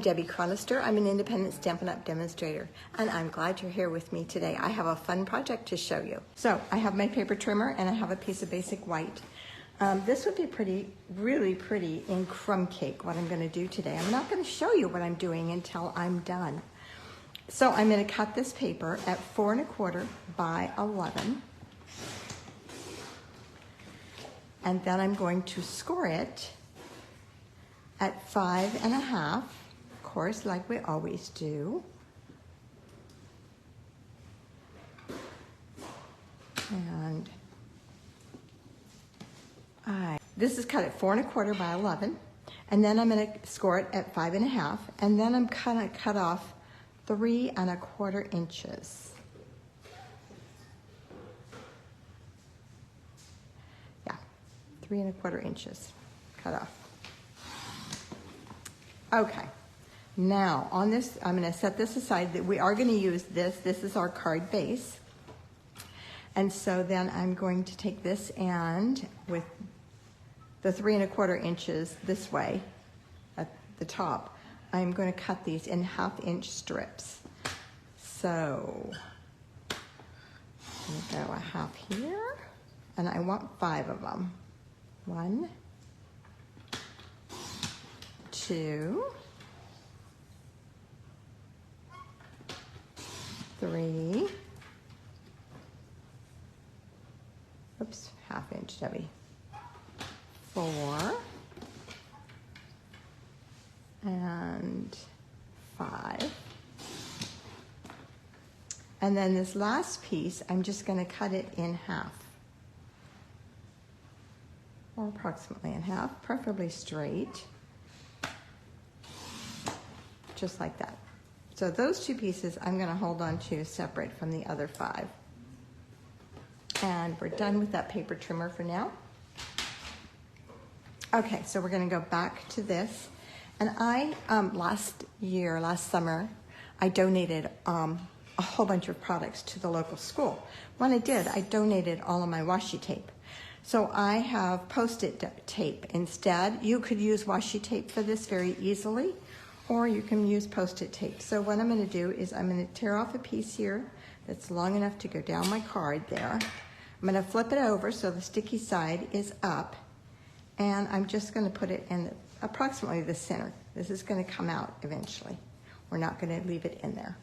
Debbie Chronister. I'm an independent Stampin' Up! Demonstrator, and I'm glad you're here with me today. I have a fun project to show you. So I have my paper trimmer, and I have a piece of basic white. This would be really pretty in crumb cake, what I'm going to do today. I'm not going to show you what I'm doing until I'm done. So I'm going to cut this paper at 4 1/4 by 11. And then I'm going to score it at 5 1/2, of course, like we always do. And this is cut at 4 1/4 by 11. And then I'm going to score it at 5 1/2. And then I'm going to cut off 3 1/4 inches. Yeah, 3 1/4 inches cut off. Okay, now on this, I'm going to set this aside. That we are going to use this. This is our card base. And so then I'm going to take this and with the 3 1/4 inches this way at the top, I'm going to cut these in 1/2 inch strips. So I'm going to go a half here, and I want 5 of them. 1, 2, 3, oops, 1/2 inch, Debbie, 4, and 5. And then this last piece, I'm just going to cut it in half, or approximately in half, preferably straight. Just like that. So those 2 pieces I'm going to hold on to separate from the other 5. And we're done with that paper trimmer for now. Okay, so we're going to go back to this. And I, last summer, I donated a whole bunch of products to the local school. When I did, I donated all of my washi tape. So I have Post-it tape instead. You could use washi tape for this very easily, or you can use Post-it tape. So what I'm going to do is I'm going to tear off a piece here that's long enough to go down my card there. I'm going to flip it over so the sticky side is up, and I'm just going to put it in approximately the center. This is going to come out eventually. We're not going to leave it in there.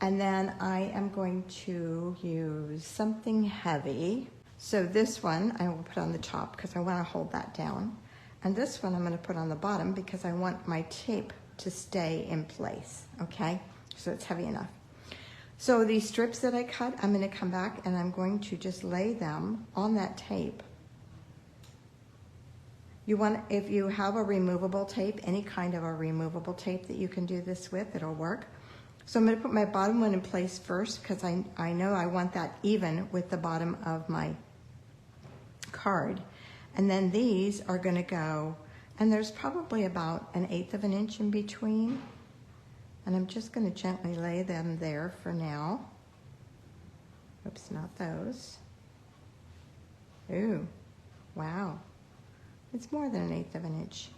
And then I am going to use something heavy. So this one I will put on the top because I want to hold that down. And this one I'm going to put on the bottom because I want my tape to stay in place, okay? So it's heavy enough. So these strips that I cut, I'm going to come back and I'm going to just lay them on that tape. If you have a removable tape, any kind of a removable tape that you can do this with, it'll work. So I'm going to put my bottom one in place first because I know I want that even with the bottom of my card. And then these are going to go, and there's probably about 1/8 of an inch in between. And I'm just going to gently lay them there for now. Oops, not those. Ooh, wow. It's more than 1/8 of an inch.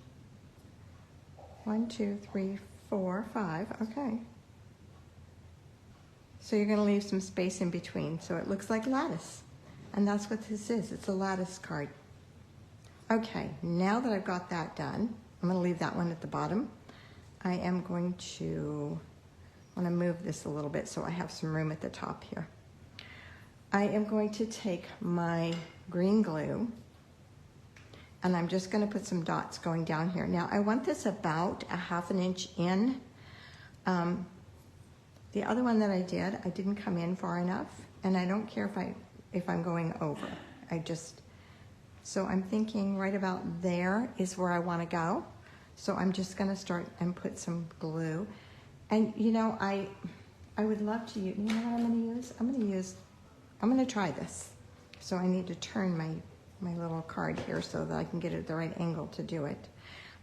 1, 2, 3, 4, 5, okay. So you're going to leave some space in between so it looks like lattice. And that's what this is. It's a lattice card. Okay, now that I've got that done, I'm going to leave that one at the bottom. I am going to want to move this a little bit so I have some room at the top here. I am going to take my green glue and I'm just going to put some dots going down here. Now I want this about 1/2 inch in. The other one that I didn't come in far enough, and I don't care if I'm going over. So I'm thinking right about there is where I want to go. So I'm just going to start and put some glue. And you know, I would love to use, you know what I'm going to use? I'm going to try this. So I need to turn my little card here so that I can get it at the right angle to do it.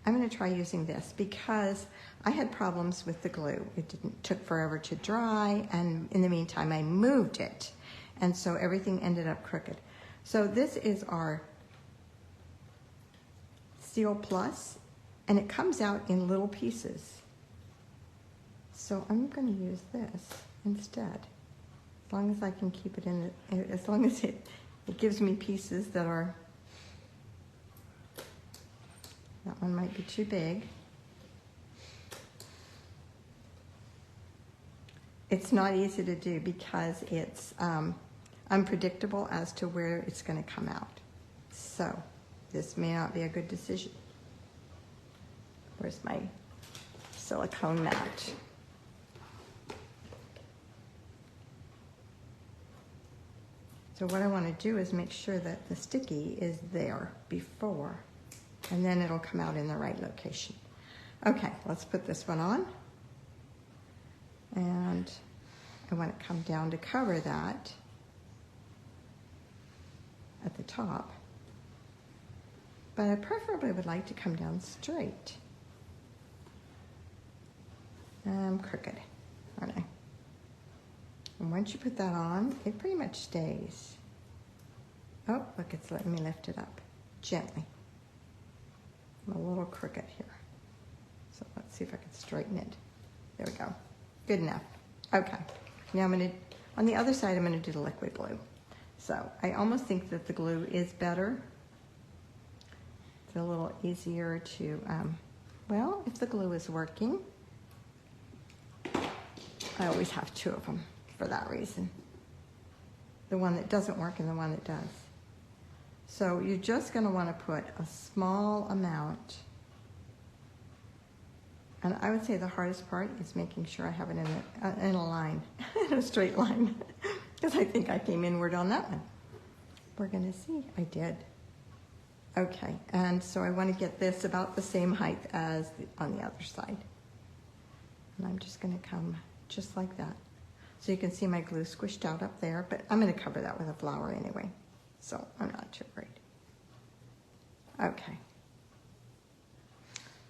I'm going to try using this because I had problems with the glue. It took forever to dry, and in the meantime I moved it. And so everything ended up crooked. So this is our Steel Plus, and it comes out in little pieces. So I'm going to use this instead. As long as I can keep it in, as long as it gives me pieces that are, that one might be too big. It's not easy to do because it's unpredictable as to where it's going to come out. So this may not be a good decision. Where's my silicone mat? So what I want to do is make sure that the sticky is there before, and then it'll come out in the right location. Okay, let's put this one on. And I want to come down to cover that at the top. But I preferably would like to come down straight. I'm crooked, aren't I? And once you put that on, it pretty much stays. Oh, look, it's letting me lift it up gently. I'm a little crooked here. So let's see if I can straighten it. There we go. Good enough. Okay. Now I'm going to, on the other side, I'm going to do the liquid glue. So I almost think that the glue is better. It's a little easier to, well, if the glue is working, I always have two of them for that reason. The one that doesn't work and the one that does. So you're just going to want to put a small amount. And I would say the hardest part is making sure I have it in a line, in a straight line, because I think I came inward on that one. We're going to see. I did. Okay, and so I want to get this about the same height as on the other side. And I'm just going to come just like that. So you can see my glue squished out up there, but I'm going to cover that with a flower anyway, so I'm not too worried. Okay.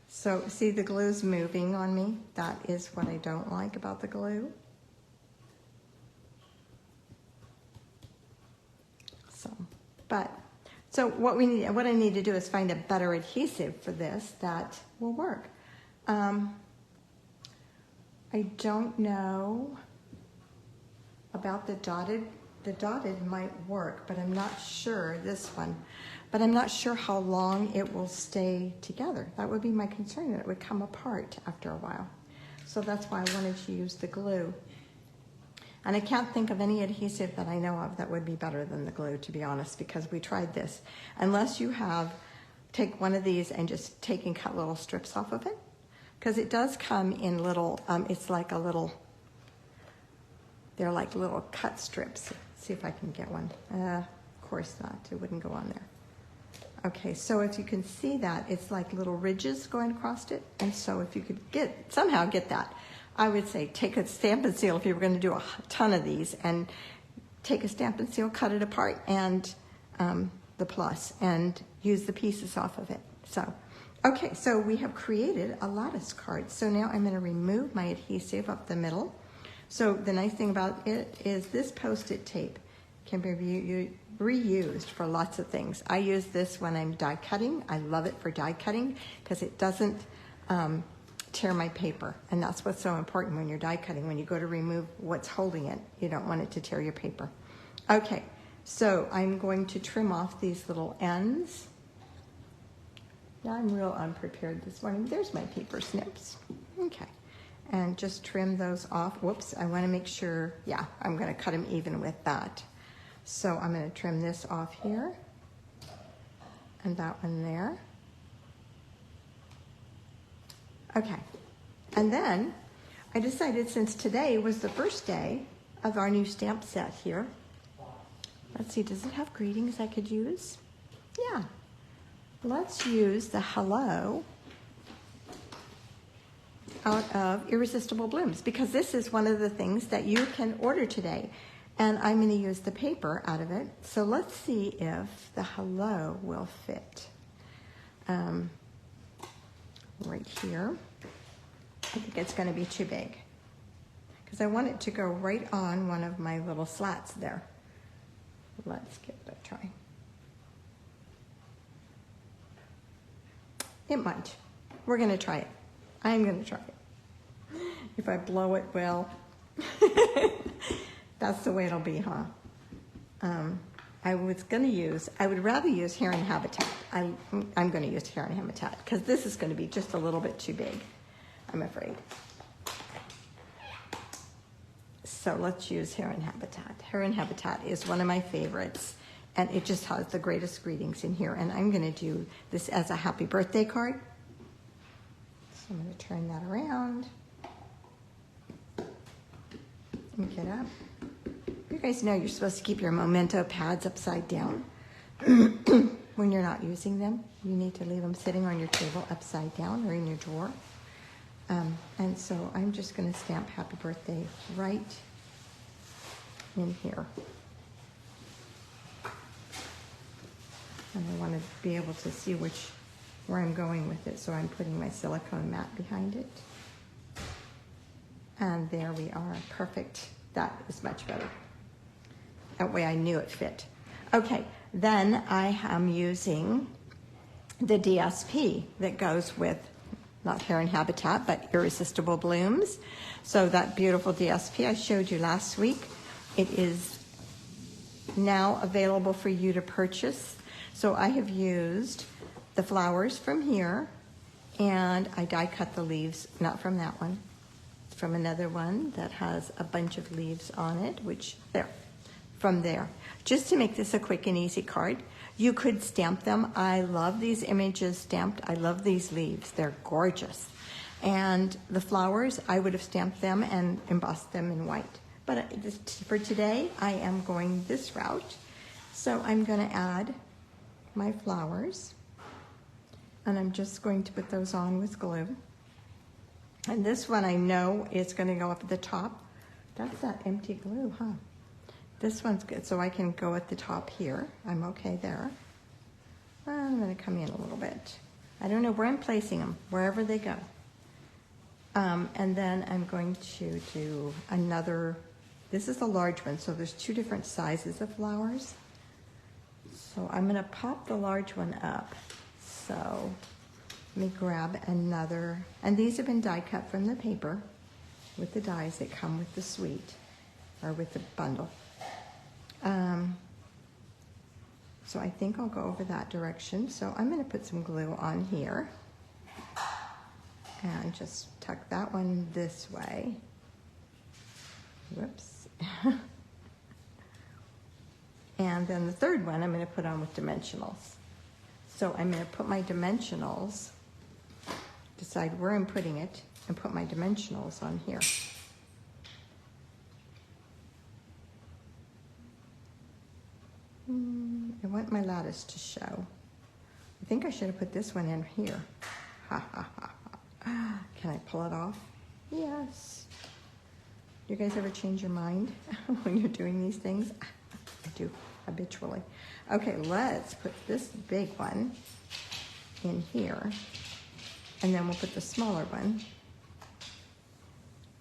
So see, the glue's moving on me. That is what I don't like about the glue. So what I need to do is find a better adhesive for this that will work. I don't know about the dotted. The dotted might work, but I'm not sure, this one. But I'm not sure how long it will stay together. That would be my concern, that it would come apart after a while. So that's why I wanted to use the glue. And I can't think of any adhesive that I know of that would be better than the glue, to be honest, because we tried this. Unless you take one of these and just take and cut little strips off of it, because it does come in little, it's like a little, they're like little cut strips. Let's see if I can get one. Of course not, it wouldn't go on there. Okay, so if you can see that, it's like little ridges going across it. And so if you could somehow get that, I would say take a Stampin' Seal if you were going to do a ton of these, and take a Stampin' Seal, cut it apart, and the plus, and use the pieces off of it. So, okay, so we have created a lattice card. So now I'm going to remove my adhesive up the middle. So the nice thing about it is this Post-it tape can be reused for lots of things. I use this when I'm die cutting. I love it for die cutting because it doesn't tear my paper, and that's what's so important when you're die cutting. When you go to remove what's holding it, you don't want it to tear your paper. Okay, so I'm going to trim off these little ends. Yeah, I'm real unprepared this morning. There's my paper snips. Okay, and just trim those off. Whoops, I want to make sure, yeah, I'm going to cut them even with that. So I'm going to trim this off here, and that one there. Okay, and then I decided, since today was the first day of our new stamp set here, let's see, does it have greetings I could use? Yeah, let's use the hello out of Irresistible Blooms, because this is one of the things that you can order today, and I'm going to use the paper out of it. So let's see if the hello will fit. Right here. I think it's going to be too big because I want it to go right on one of my little slats there. Let's give it a try. It might. We're going to try it. I'm going to try it. If I blow it, well, that's the way it'll be, huh? I would rather use Heron Habitat. I'm going to use Heron Habitat because this is going to be just a little bit too big, I'm afraid. So let's use Heron Habitat. Heron Habitat is one of my favorites, and it just has the greatest greetings in here. And I'm going to do this as a happy birthday card. So I'm going to turn that around and get up. You guys know you're supposed to keep your memento pads upside down. When you're not using them, you need to leave them sitting on your table upside down or in your drawer. And so I'm just going to stamp happy birthday right in here. And I want to be able to see where I'm going with it, so I'm putting my silicone mat behind it. And there we are, perfect. That is much better. That way I knew it fit. Okay, then I am using the DSP that goes with, not Heron Habitat, but Irresistible Blooms. So that beautiful DSP I showed you last week, it is now available for you to purchase. So I have used the flowers from here, and I die cut the leaves, not from that one, from another one that has a bunch of leaves on it, which there. From there, just to make this a quick and easy card. You could stamp them. I love these images stamped. I love these leaves. They're gorgeous. And the flowers, I would have stamped them and embossed them in white. But for today, I am going this route. So I'm going to add my flowers, and I'm just going to put those on with glue. And this one I know is going to go up at the top. That's that empty glue, huh? This one's good, so I can go at the top here. I'm okay there. I'm going to come in a little bit. I don't know where I'm placing them, wherever they go. And then I'm going to do another, this is a large one, so there's two different sizes of flowers. So I'm going to pop the large one up. So let me grab another, and these have been die cut from the paper with the dies that come with the suite, or with the bundle. So I think I'll go over that direction. So I'm going to put some glue on here and just tuck that one this way. Whoops. And then the third one I'm going to put on with dimensionals. So I'm going to put my dimensionals, decide where I'm putting it, and put my dimensionals on here. I want my lattice to show. I think I should have put this one in here. Ha ha ha ha. Can I pull it off? Yes. Do you guys ever change your mind when you're doing these things? I do, habitually. Okay, let's put this big one in here, and then we'll put the smaller one.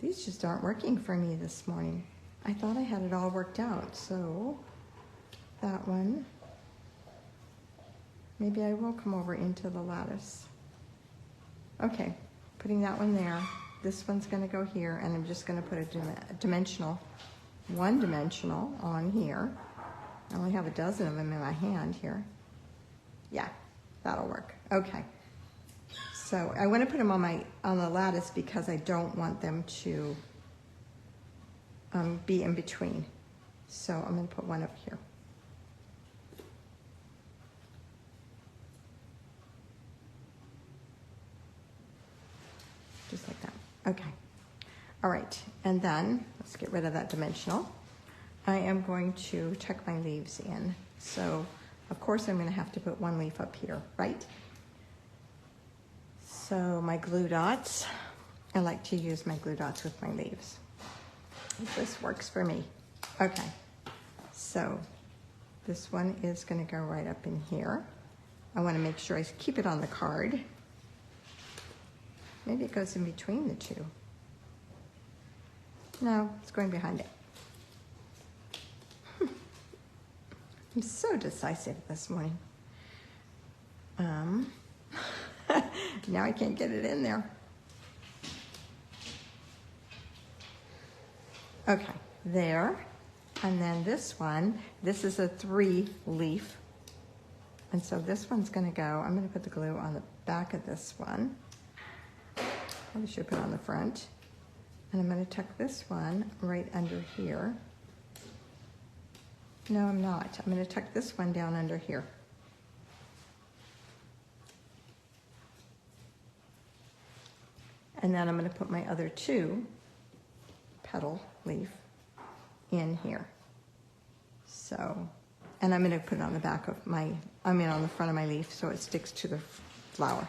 These just aren't working for me this morning. I thought I had it all worked out, so that one. Maybe I will come over into the lattice. Okay, putting that one there. This one's going to go here, and I'm just going to put a dimensional, one dimensional on here. I only have a dozen of them in my hand here. Yeah, that'll work. Okay. So I want to put them on the lattice because I don't want them to be in between. So I'm going to put one up here. Just like that. Okay. All right. And then let's get rid of that dimensional. I am going to tuck my leaves in. So of course I'm going to have to put one leaf up here, right? So my glue dots, I like to use my glue dots with my leaves. This works for me. Okay. So this one is going to go right up in here. I want to make sure I keep it on the card. Maybe it goes in between the two. No, it's going behind it. I'm so decisive this morning. Now I can't get it in there. Okay, there. And then this one, this is a 3-leaf. And so this one's gonna go, I'm gonna put the glue on the back of this one. Probably should put it on the front. And I'm gonna tuck this one right under here. No, I'm not. I'm gonna tuck this one down under here. And then I'm gonna put my other 2 petal leaf in here. So, and I'm gonna put it on the back of my, on the front of my leaf so it sticks to the flower.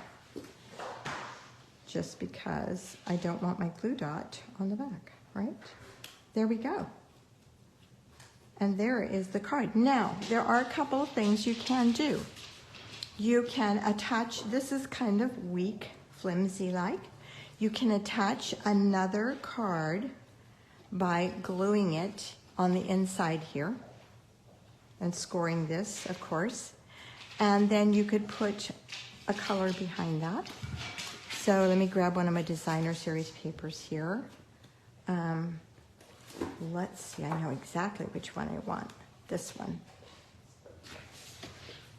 Just because I don't want my glue dot on the back, right? There we go. And there is the card. Now, there are a couple of things you can do. You can attach, this is kind of weak, flimsy-like. You can attach another card by gluing it on the inside here and scoring this, of course. And then you could put a color behind that. So let me grab one of my designer series papers here. Let's see, I know exactly which one I want. This one.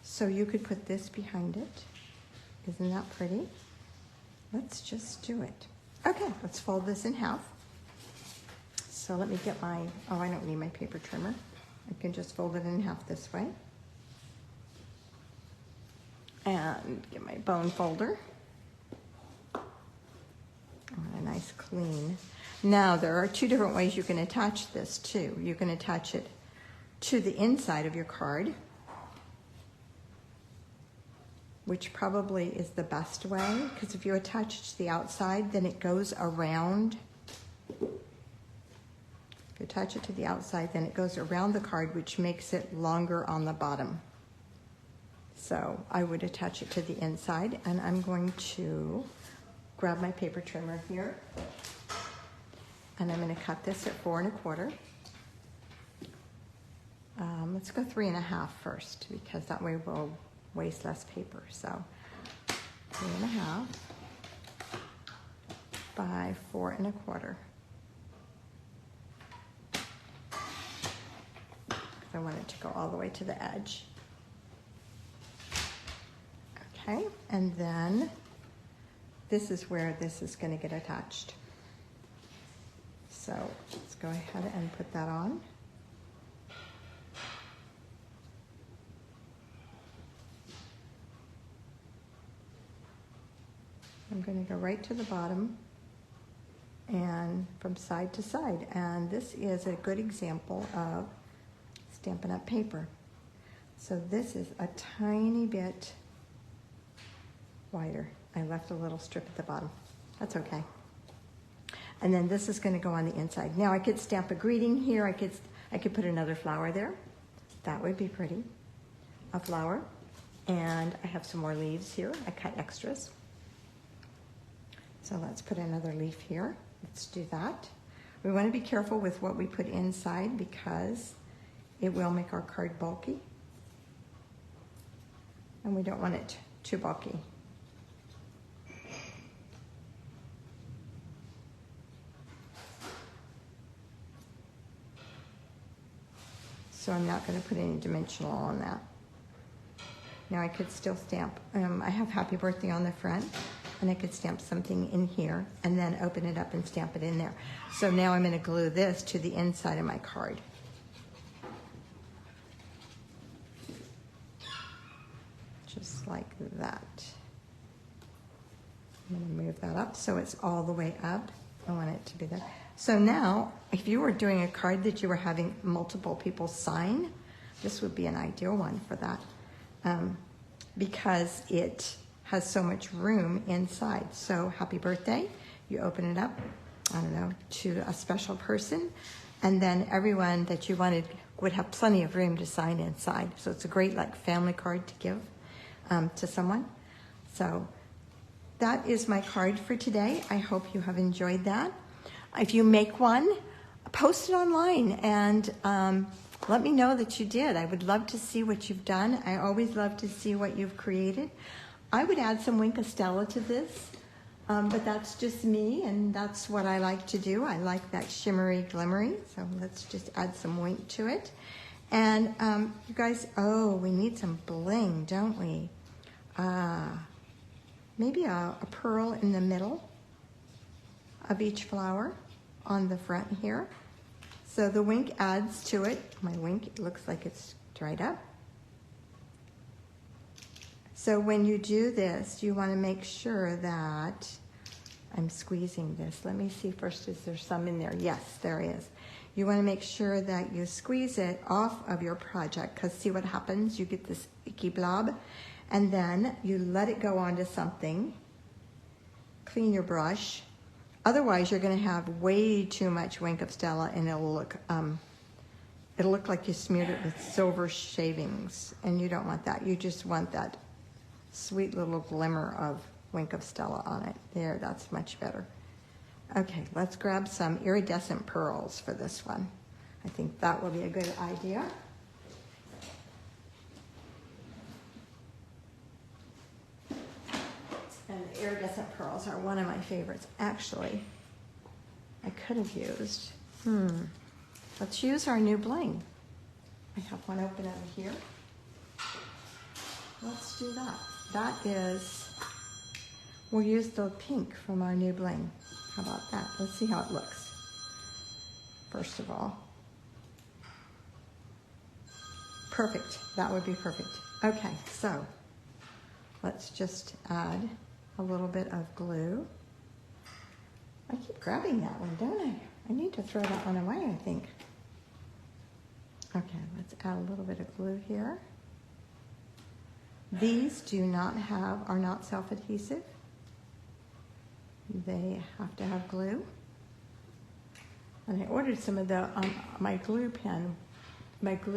So you could put this behind it. Isn't that pretty? Let's just do it. Okay, let's fold this in half. So let me get my, oh, I don't need my paper trimmer. I can just fold it in half this way. And get my bone folder. A nice clean. Now there are 2 different ways you can attach this too. You can attach it to the inside of your card, which probably is the best way, because if you attach it to the outside, then it goes around. If you attach it to the outside, then it goes around the card, which makes it longer on the bottom. So I would attach it to the inside, and I'm going to grab my paper trimmer here, and I'm going to cut this at 4 1/4. Let's go 3 1/2 first, because that way we'll waste less paper. So 3 1/2 by 4 1/4. I want it to go all the way to the edge. Okay, and then this is where this is going to get attached. So let's go ahead and put that on. I'm going to go right to the bottom and from side to side. And this is a good example of Stampin' Up! Paper. So this is a tiny bit wider. I left a little strip at the bottom. That's okay. And then this is going to go on the inside. Now I could stamp a greeting here. I could put another flower there. That would be pretty. A flower. And I have some more leaves here. I cut extras. So let's put another leaf here. Let's do that. We want to be careful with what we put inside because it will make our card bulky. And we don't want it too bulky. So I'm not going to put any dimensional on that. Now I could still stamp, I have happy birthday on the front, and I could stamp something in here and then open it up and stamp it in there. So now I'm going to glue this to the inside of my card. Just like that. I'm going to move that up so it's all the way up. I want it to be there. So now, if you were doing a card that you were having multiple people sign, this would be an ideal one for that. Because it has so much room inside. So happy birthday, you open it up, I don't know, to a special person, and then everyone that you wanted would have plenty of room to sign inside. So it's a great like family card to give to someone. So that is my card for today. I hope you have enjoyed that. If you make one, post it online and let me know that you did. I would love to see what you've done. I always love to see what you've created. I would add some Wink of Stella to this. But that's just me, and that's what I like to do. I like that shimmery, glimmery, so let's just add some weight to it. And you guys, oh, we need some bling, don't we? Maybe a pearl in the middle of each flower on the front here. So the wink adds to it. My wink, it looks like it's dried up. So when you do this, you want to make sure that, I'm squeezing this. Let me see first, is there some in there? Yes, there is. You want to make sure that you squeeze it off of your project, because see what happens? You get this icky blob, and then you let it go onto something. Clean your brush. Otherwise, you're going to have way too much Wink of Stella, and it'll look like you smeared it with silver shavings, and you don't want that. You just want that sweet little glimmer of Wink of Stella on it. There, that's much better. Okay, let's grab some iridescent pearls for this one. I think that will be a good idea. And the iridescent pearls are one of my favorites. Actually, I could have used, let's use our new bling. I have one open over here. Let's do that. That is, we'll use the pink from our new bling. How about that? Let's see how it looks. First of all. Perfect. That would be perfect. Okay, so let's just add a little bit of glue. I keep grabbing that one, don't I? I need to throw that one away, I think. Okay, let's add a little bit of glue here. These are not self-adhesive. They have to have glue. And I ordered some of the, my glue pen, what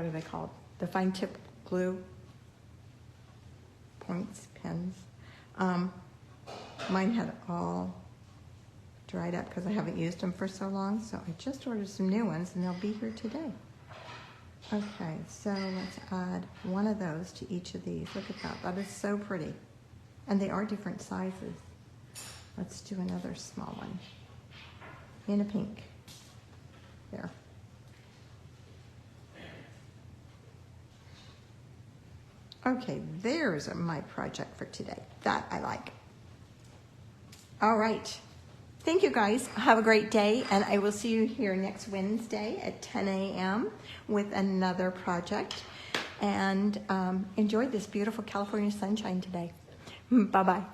are they called? The fine tip glue points, pens. Mine had all dried up because I haven't used them for so long, so I just ordered some new ones and they'll be here today. Okay, so let's add one of those to each of these. Look at that, that is so pretty. And they are different sizes. Let's do another small one in a pink. There. Okay, there's my project for today. That I like. All right. Thank you guys. Have a great day, and I will see you here next Wednesday at 10 a.m. with another project. And enjoy this beautiful California sunshine today. Bye-bye.